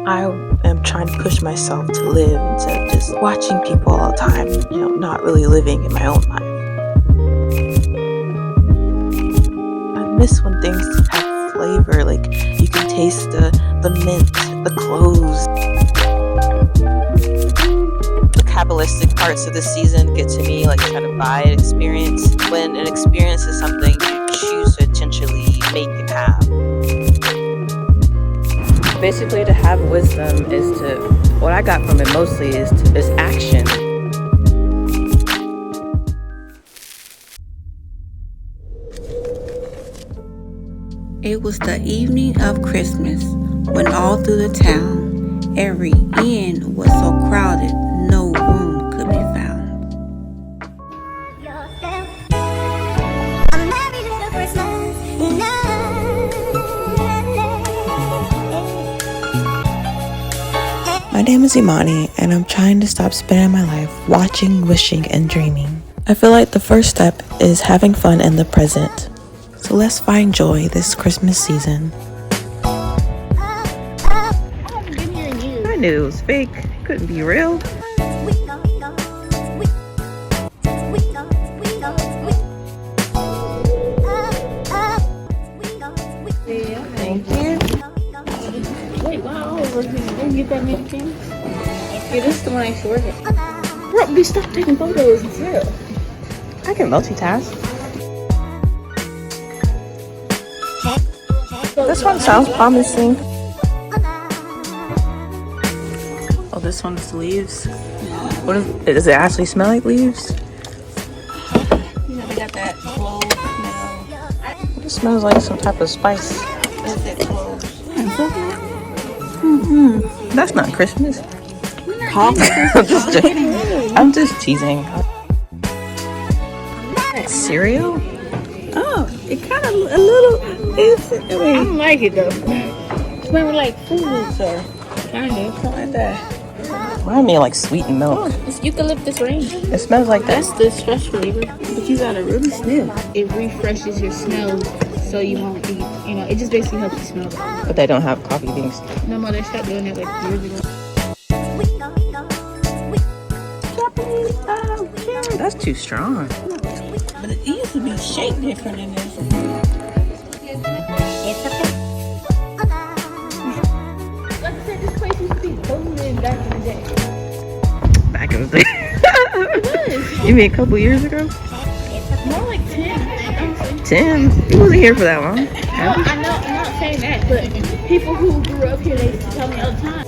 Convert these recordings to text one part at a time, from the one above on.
I am trying to push myself to live instead of just watching people all the time, not really living in my own life. I miss when things have flavor, like you can taste the mint, the cloves. The capitalistic parts of the season get to me, like trying to buy an experience, when an experience is something you choose to intentionally make and have. Basically, to have wisdom is to, what I got from it mostly is action. It was the evening of Christmas when all through the town, every inn was so crowded no room could be found. My name is Imani, and I'm trying to stop spending my life watching, wishing, and dreaming. I feel like the first step is having fun in the present. So let's find joy this Christmas season. I haven't been here in years. I knew it was fake. It couldn't be real. Thank you. Wait, wow, didn't get that many things? Yeah, this is the one I used to work at. Bro, we stopped taking photos. It's real. I can multitask. This one sounds promising. Oh, this one's leaves. What is, does it actually smell like leaves? You know, they got that clove smell. It smells like some type of spice. That's that clove. That's not Christmas. I'm just teasing. Cereal? Oh, it kind of a little. I don't like it though. It smells like foods or kind of something like that. Remind me of like sweetened milk. Oh, it's eucalyptus range. It smells like that. That's the stress reliever, but you gotta really sniff. It refreshes your smell, so you won't be. It just basically helps you smell better. But they don't have coffee beans. No more. They stopped doing that like years ago. That's too strong. But it used to be shaped different in this. Like I said, this place used to be booming back in the day. Back in the day. It was. You mean a couple years ago? More like 10. 10? You wasn't here for that long. No, I know, I'm not saying that, but people who grew up here, they used to tell me all the time.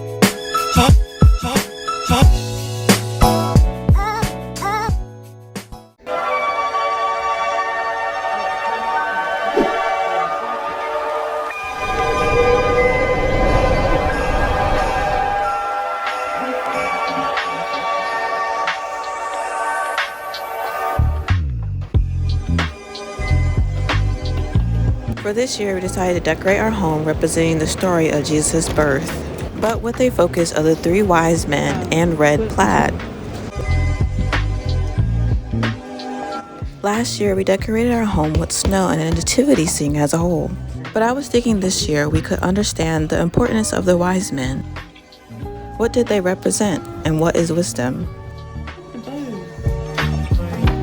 For this year, we decided to decorate our home representing the story of Jesus' birth, but with a focus of the 3 wise men and red plaid. Last year, we decorated our home with snow and a nativity scene as a whole. But I was thinking this year we could understand the importance of the wise men. What did they represent, and what is wisdom?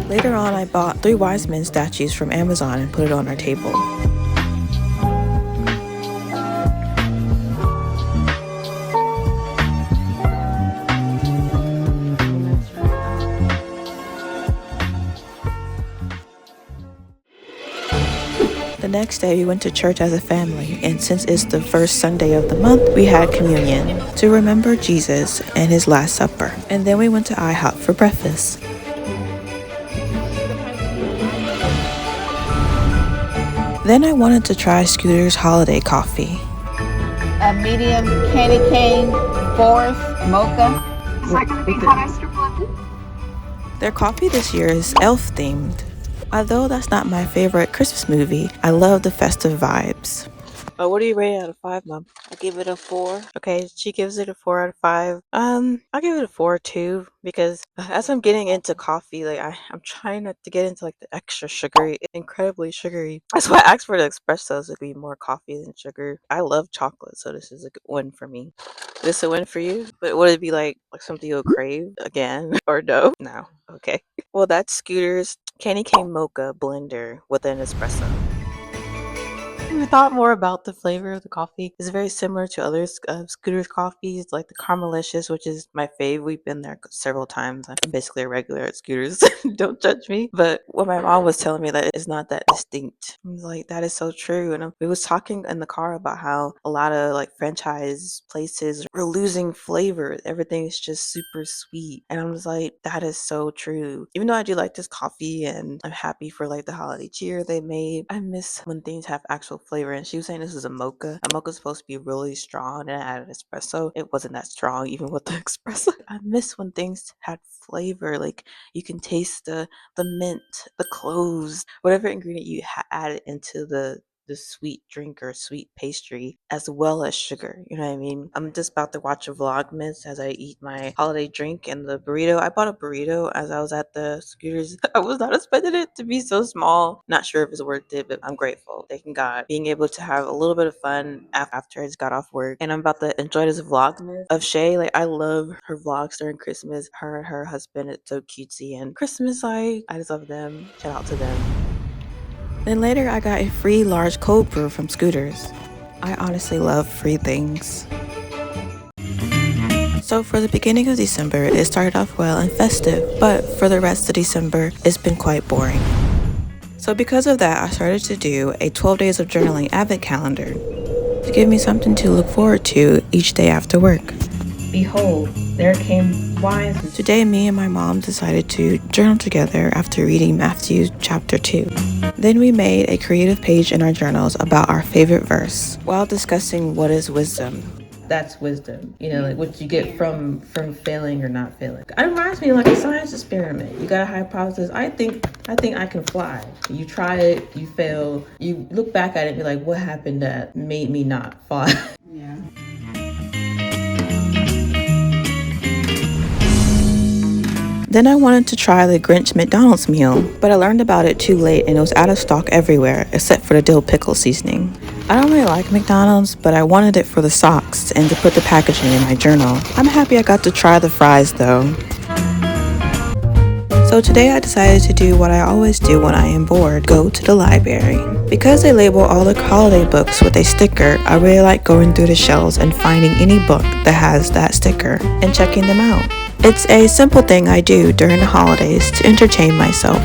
Later on, I bought 3 wise men statues from Amazon and put it on our table. The next day, we went to church as a family, and since it's the first Sunday of the month, we had communion to remember Jesus and his Last Supper. And then we went to IHOP for breakfast. Then I wanted to try Scooter's holiday coffee. A medium candy cane, forest, mocha. Their coffee this year is elf themed. Although that's not my favorite Christmas movie, I love the festive vibes. Oh, what do you rate it out of 5, Mom? I give it a 4. Okay, she gives it a 4 out of 5. I'll give it a 4 too because as I'm getting into coffee, like I'm trying not to get into like the extra sugary, incredibly sugary. That's why I asked for the espresso so it could be more coffee than sugar. I love chocolate, so this is a good win for me. This a win for you? But would it be like something you'll crave again or no? No. Okay. Well, that's Scooter's candy cane mocha blender with an espresso. We thought more about the flavor of the coffee. It's very similar to other Scooter's coffees, like the Caramelicious, which is my fave. We've been there several times. I'm basically a regular at Scooter's. Don't judge me. But what my mom was telling me that it's not that distinct. I was like, that is so true. And we was talking in the car about how a lot of like franchise places are losing flavor. Everything is just super sweet. And I'm just like, that is so true. Even though I do like this coffee and I'm happy for like the holiday cheer they made, I miss when things have actual flavor. And she was saying this is a mocha. A mocha is supposed to be really strong, and I added espresso. It wasn't that strong, even with the espresso. I miss when things had flavor. Like you can taste the mint, the cloves, whatever ingredient you added into the sweet drink or sweet pastry as well as sugar. You know what I mean? I'm just about to watch a Vlogmas as I eat my holiday drink and the burrito. I bought a burrito as I was at the Scooters. I was not expecting it to be so small. Not sure if it's worth it, but I'm grateful. Thanking God. Being able to have a little bit of fun after I just got off work. And I'm about to enjoy this Vlogmas of Shae. Like I love her vlogs during Christmas. Her and her husband, it's so cutesy and Christmas like. I just love them. Shout out to them. Then later I got a free large cold brew from Scooters. I honestly love free things. So for the beginning of December, it started off well and festive, but for the rest of December, it's been quite boring. So because of that, I started to do a 12 days of journaling advent calendar to give me something to look forward to each day after work. Behold, there came wise. Today, me and my mom decided to journal together after reading Matthew chapter 2. Then we made a creative page in our journals about our favorite verse while discussing what is wisdom. That's wisdom, you know, like what you get from failing or not failing. It reminds me of like a science experiment. You got a hypothesis. I think I can fly. You try it, you fail. You look back at it and you're like, what happened that made me not fly? Yeah. Then I wanted to try the Grinch McDonald's meal, but I learned about it too late and it was out of stock everywhere except for the dill pickle seasoning. I don't really like McDonald's, but I wanted it for the socks and to put the packaging in my journal. I'm happy I got to try the fries though. So today I decided to do what I always do when I am bored, go to the library. Because they label all the holiday books with a sticker, I really like going through the shelves and finding any book that has that sticker and checking them out. It's a simple thing I do during the holidays to entertain myself.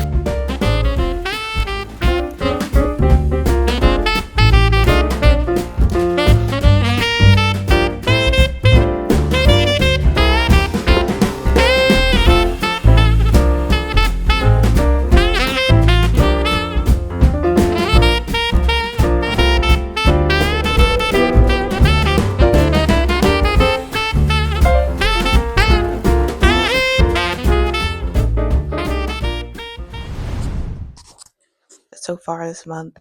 So far this month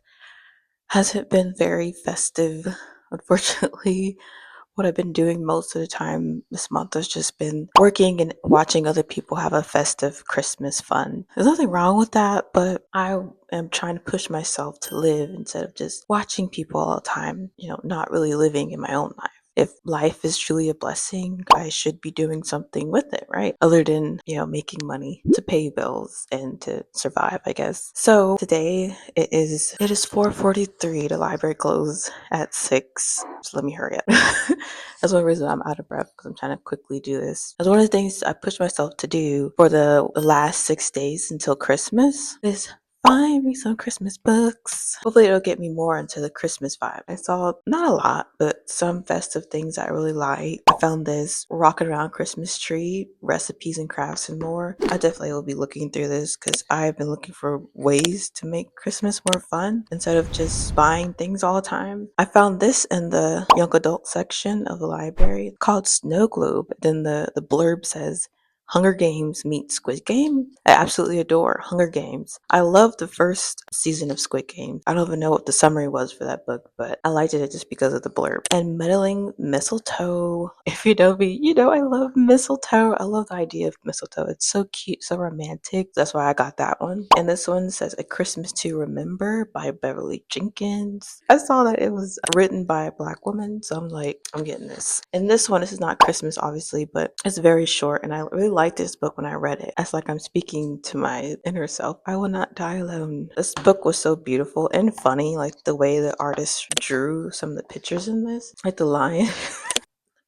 hasn't been very festive. Unfortunately, what I've been doing most of the time this month has just been working and watching other people have a festive Christmas fun. There's nothing wrong with that, but I am trying to push myself to live instead of just watching people all the time, not really living in my own life. If life is truly a blessing, I should be doing something with it, right? Other than, making money to pay bills and to survive, I guess. So today it is 4:43. The library closed at 6. So let me hurry up. That's one reason I'm out of breath because I'm trying to quickly do this. That's one of the things I pushed myself to do for the last 6 days until Christmas is find me some Christmas books. Hopefully it'll get me more into the Christmas vibe. I saw not a lot, but some festive things I really like. I found this Rockin' Around Christmas Tree, Recipes and Crafts and More. I definitely will be looking through this because I've been looking for ways to make Christmas more fun instead of just buying things all the time. I found this in the young adult section of the library called Snow Globe. Then the blurb says, Hunger Games meets Squid Game. I absolutely adore Hunger Games. I love the first season of Squid Game. I don't even know what the summary was for that book, but I liked it just because of the blurb. And meddling mistletoe. If you know me, you know I love mistletoe. I love the idea of mistletoe. It's so cute, so romantic. That's why I got that one. And this one says A Christmas to Remember by Beverly Jenkins. I saw that it was written by a Black woman, so I'm like, I'm getting this. And this one, this is not Christmas, obviously, but it's very short, and I really liked this book when I read it. It's like I'm speaking to my inner self. I will not die alone. This book was so beautiful and funny, like the way the artist drew some of the pictures in this, like the lion.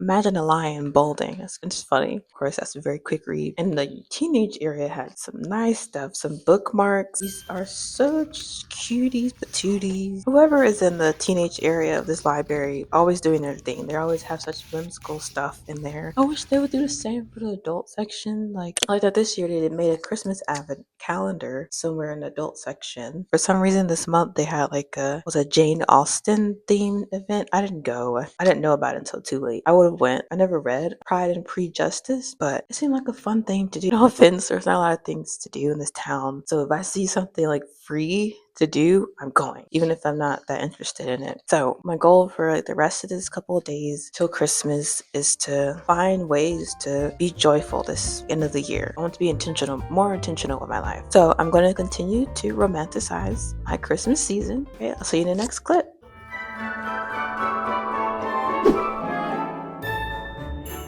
Imagine a lion balding. It's funny. Of course, that's a very quick read. And the teenage area had some nice stuff, some bookmarks. These are such cuties, patooties. Whoever is in the teenage area of this library, always doing their thing. They always have such whimsical stuff in there. I wish they would do the same for the adult section. Like that this year they made a Christmas advent calendar somewhere in the adult section. For some reason this month they had like a Jane Austen themed event. I didn't go. I didn't know about it until too late. I would have went. I never read Pride and Prejudice, but it seemed like a fun thing to do. No offense, there's not a lot of things to do in this town. So if I see something like free to do, I'm going, even if I'm not that interested in it. So my goal for like the rest of this couple of days till Christmas is to find ways to be joyful this end of the year. I want to be intentional, more intentional with my life. So I'm going to continue to romanticize my Christmas season. Okay, I'll see you in the next clip.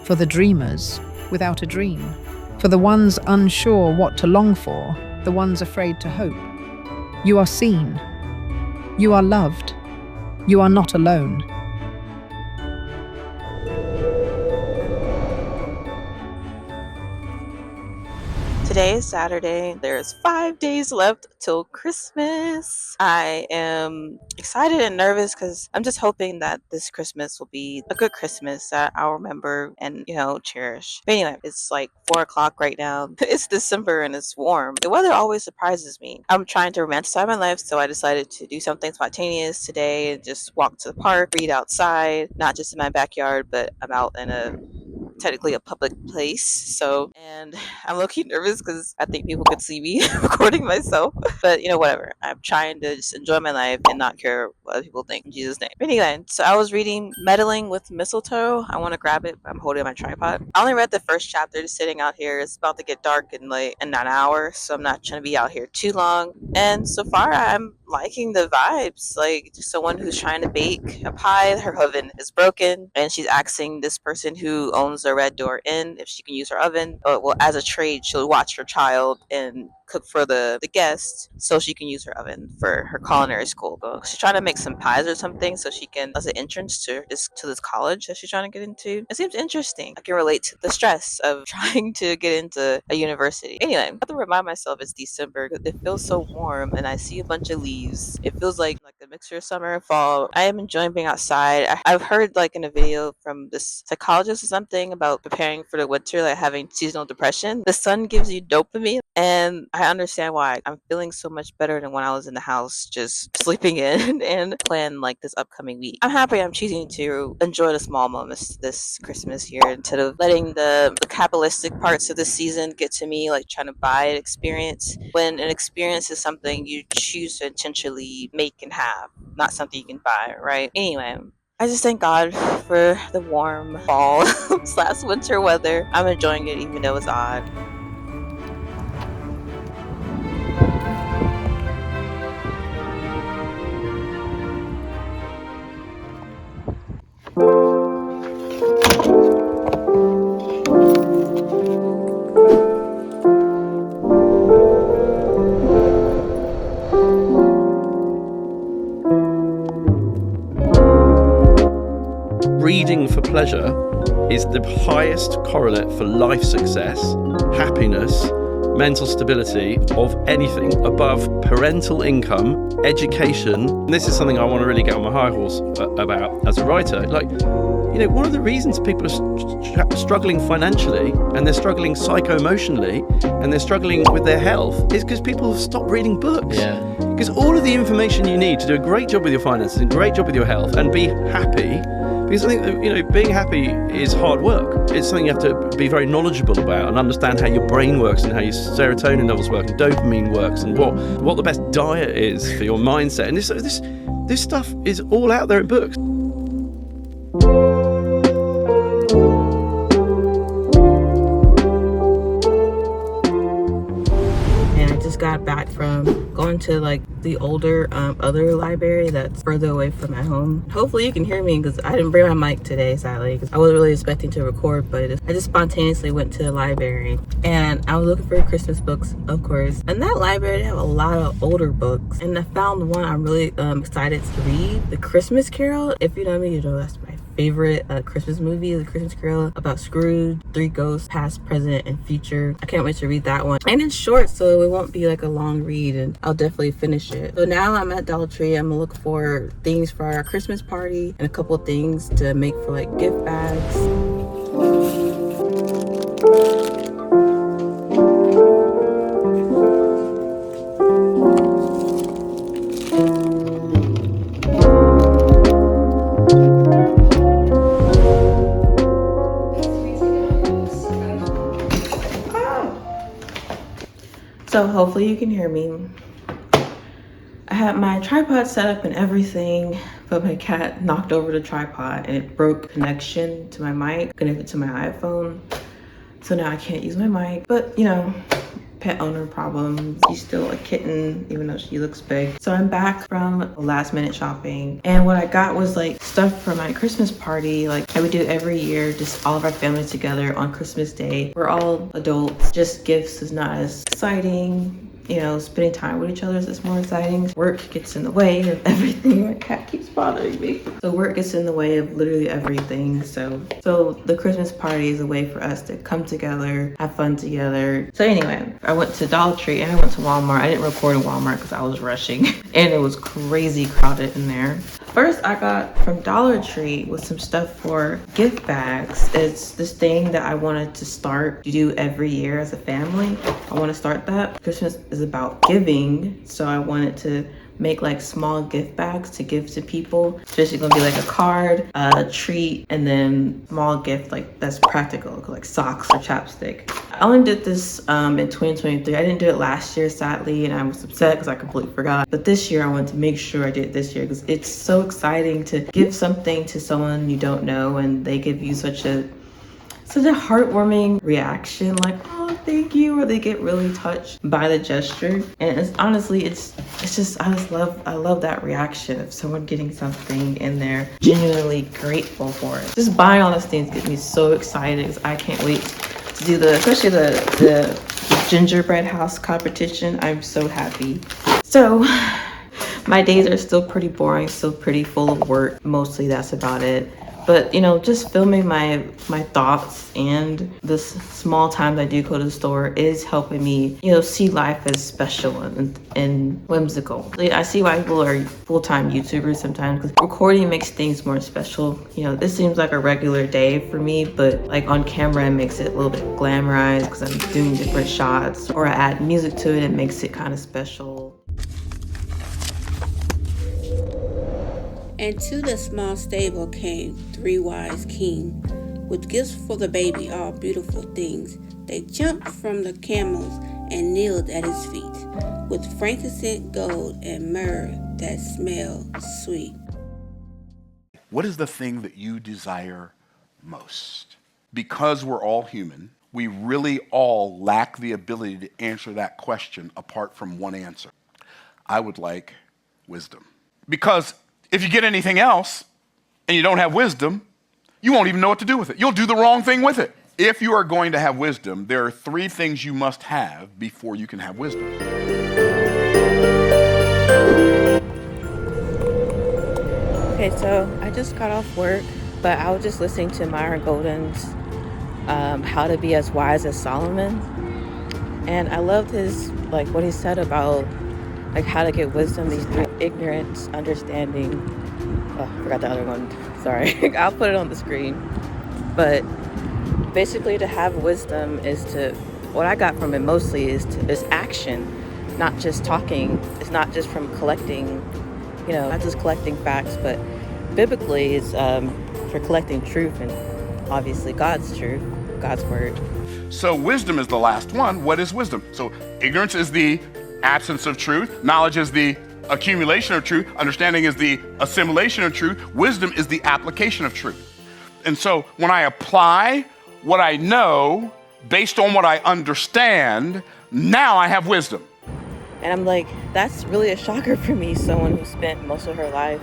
For the dreamers without a dream, for the ones unsure what to long for, the ones afraid to hope. You are seen. You are loved. You are not alone. Today is Saturday. There's 5 days left till Christmas. I am excited and nervous because I'm just hoping that this Christmas will be a good Christmas that I'll remember and, cherish. But anyway, it's like 4 o'clock right now. It's December and it's warm. The weather always surprises me. I'm trying to romanticize my life, so I decided to do something spontaneous today and just walk to the park, read outside, not just in my backyard, but I'm out in technically a public place. And I'm low-key nervous because I think people could see me recording myself. But whatever. I'm trying to just enjoy my life and not care what other people think in Jesus' name. Anyway, so I was reading Meddling with Mistletoe. I want to grab it, but I'm holding my tripod. I only read the first chapter, just sitting out here. It's about to get dark in an hour, so I'm not trying to be out here too long. And so far, I'm liking the vibes. Like, someone who's trying to bake a pie, her oven is broken, and she's asking this person who owns the Red Door Inn if she can use her oven. Well, as a trade, she'll watch her child and cook for the guests so she can use her oven for her culinary school. She's trying to make some pies or something so she can, as an entrance to this college that she's trying to get into. It seems interesting. I can relate to the stress of trying to get into a university. Anyway, I have to remind myself it's December because it feels so warm and I see a bunch of leaves. It feels like a mixture of summer and fall. I am enjoying being outside. I've heard in a video from this psychologist or something about preparing for the winter, like having seasonal depression. The sun gives you dopamine, and I understand why. I'm feeling so much better than when I was in the house just sleeping in and plan this upcoming week. I'm happy I'm choosing to enjoy the small moments this Christmas year instead of letting the capitalistic parts of the season get to me, like trying to buy an experience, when an experience is something you choose to intentionally make and have, not something you can buy, right? Anyway, I just thank God for the warm fall / winter weather. I'm enjoying it even though it's odd. Reading for pleasure is the highest correlate for life success, happiness, mental stability of anything above parental income, education. And this is something I want to really get on my high horse about as a writer. One of the reasons people are struggling financially and they're struggling psycho-emotionally and they're struggling with their health is because people have stopped reading books. Yeah. Because all of the information you need to do a great job with your finances and a great job with your health and be happy, Because I think that, being happy is hard work. It's something you have to be very knowledgeable about and understand how your brain works and how your serotonin levels work and dopamine works and what the best diet is for your mindset. And this stuff is all out there in books. Got back from going to like the older other library that's further away from my home. Hopefully you can hear me because I didn't bring my mic today, sadly, because I wasn't really expecting to record, but I just spontaneously went to the library and I was looking for Christmas books, of course. And that library, they have a lot of older books, and I found one I'm really excited to read, The Christmas Carol. If you know me, you know that's my favorite Christmas movie, The Christmas Carol, about Scrooge, 3 ghosts, past, present, and future. I can't wait to read that one. And it's short, so it won't be like a long read, and I'll definitely finish it. So now I'm at Dollar Tree. I'm gonna look for things for our Christmas party and a couple things to make for like gift bags. So hopefully you can hear me. I had my tripod set up and everything, but my cat knocked over the tripod and it broke connection to my mic, connected to my iPhone. So now I can't use my mic, but pet owner problems. She's still a kitten, even though she looks big. So I'm back from last minute shopping, and what I got was like stuff for my Christmas party, like I would do every year, just all of our families together on Christmas Day. We're all adults, just gifts is not as exciting. Spending time with each other is more exciting. Work gets in the way of everything. My cat keeps bothering me. So work gets in the way of literally everything. So the Christmas party is a way for us to come together, have fun together. So anyway, I went to Dollar Tree and I went to Walmart. I didn't record in Walmart because I was rushing and it was crazy crowded in there. First, I got from Dollar Tree was some stuff for gift bags. It's this thing that I wanted to start to do every year as a family. I want to start that. Christmas is about giving, so I wanted to make like small gift bags to give to people. It's basically gonna be like a card, a treat, and then small gift like that's practical, like socks or chapstick. I only did this in 2023. I didn't do it last year, sadly, and I was upset because I completely forgot. But this year I wanted to make sure I did it this year because it's so exciting to give something to someone you don't know and they give you such a heartwarming reaction, like, oh, thank you, or they get really touched by the gesture. And it's honestly, it's just, I love that reaction of someone getting something and they're genuinely grateful for it. Just buying all these things gets me so excited because I can't wait to do especially the gingerbread house competition. I'm so happy. So my days are still pretty boring, still pretty full of work. Mostly that's about it. But just filming my thoughts and the small times I do go to the store is helping me see life as special and whimsical. I see why people are full-time YouTubers sometimes, because recording makes things more special. This seems like a regular day for me, but like on camera it makes it a little bit glamorized because I'm doing different shots, or I add music to it, it makes it kind of special. And to the small stable came 3 wise kings, with gifts for the baby, all beautiful things. They jumped from the camels and kneeled at his feet, with frankincense, gold, and myrrh that smelled sweet. What is the thing that you desire most? Because we're all human, we really all lack the ability to answer that question apart from one answer. I would like wisdom. Because if you get anything else and you don't have wisdom, you won't even know what to do with it. You'll do the wrong thing with it. If you are going to have wisdom, there are 3 things you must have before you can have wisdom. Okay, so I just got off work, but I was just listening to Myron Golden's How to Be as Wise as Solomon. And I loved what he said about how to get wisdom, these 3: ignorance, understanding. Oh, I forgot the other one. Sorry. I'll put it on the screen. But basically, to have wisdom is what I got from it mostly is action, not just talking. It's not just from collecting, not just collecting facts, but biblically is for collecting truth and obviously God's truth, God's word. So wisdom is the last one. What is wisdom? So ignorance is the absence of truth. Knowledge is the accumulation of truth. Understanding is the assimilation of truth. Wisdom is the application of truth. And so when I apply what I know based on what I understand, now I have wisdom. And I'm like, that's really a shocker for me, someone who spent most of her life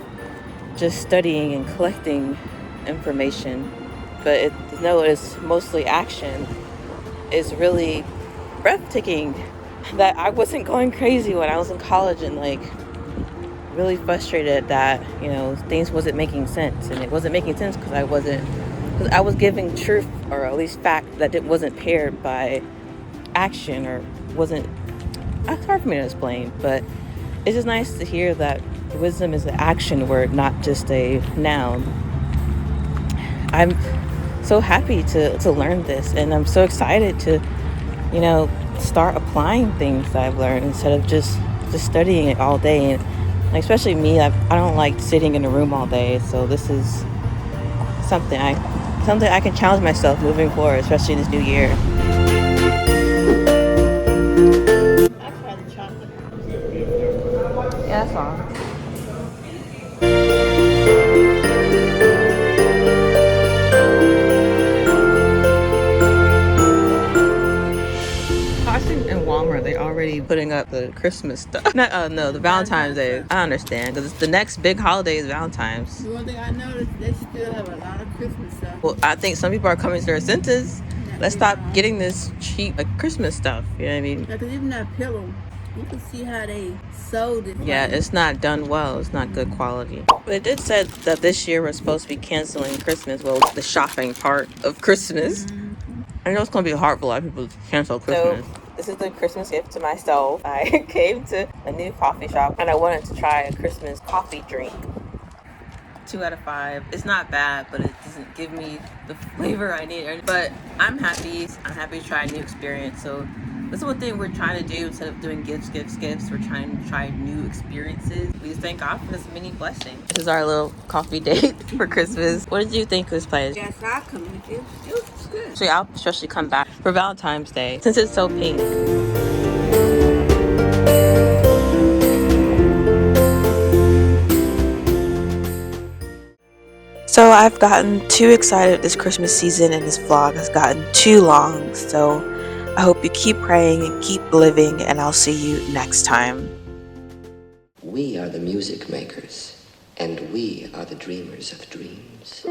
just studying and collecting information. But it's mostly action. Is really breathtaking that I wasn't going crazy when I was in college and like really frustrated that, things wasn't making sense. And it wasn't making sense because I was giving truth, or at least fact, that it wasn't paired by action, or wasn't. It's hard for me to explain, but it's just nice to hear that wisdom is an action word, not just a noun. I'm so happy to learn this, and I'm so excited to, start applying things that I've learned instead of just studying it all day. And especially me, I don't like sitting in a room all day, so this is something I can challenge myself moving forward, especially this new year. Yeah, that's all. I think in Walmart they already putting up the Christmas stuff. No, the Valentine's Day. I understand because the next big holiday is Valentine's. The one thing I noticed, they still have a lot of Christmas stuff. Well, I think some people are coming to their senses. Let's stop getting this cheap Christmas stuff. You know what I mean? Because even that pillow, you can see how they sewed it. Yeah, it's not done well. It's not good quality. But it did say that this year we're supposed to be canceling Christmas. Well, the shopping part of Christmas. I know it's going to be hard for a lot of people to cancel Christmas. So, this is the Christmas gift to myself. I came to a new coffee shop and I wanted to try a Christmas coffee drink. 2 out of 5. It's not bad, but it doesn't give me the flavor I need. But I'm happy. I'm happy to try a new experience. So this is one thing we're trying to do. Instead of doing gifts, we're trying to try new experiences. We just thank God for this many blessing. This is our little coffee date for Christmas. What did you think of this place? Yes, I'll come with you. It was good. So I'll especially come back for Valentine's Day since it's so pink. So I've gotten too excited this Christmas season, and this vlog has gotten too long. So I hope you keep praying and keep living, and I'll see you next time. We are the music makers, and we are the dreamers of dreams.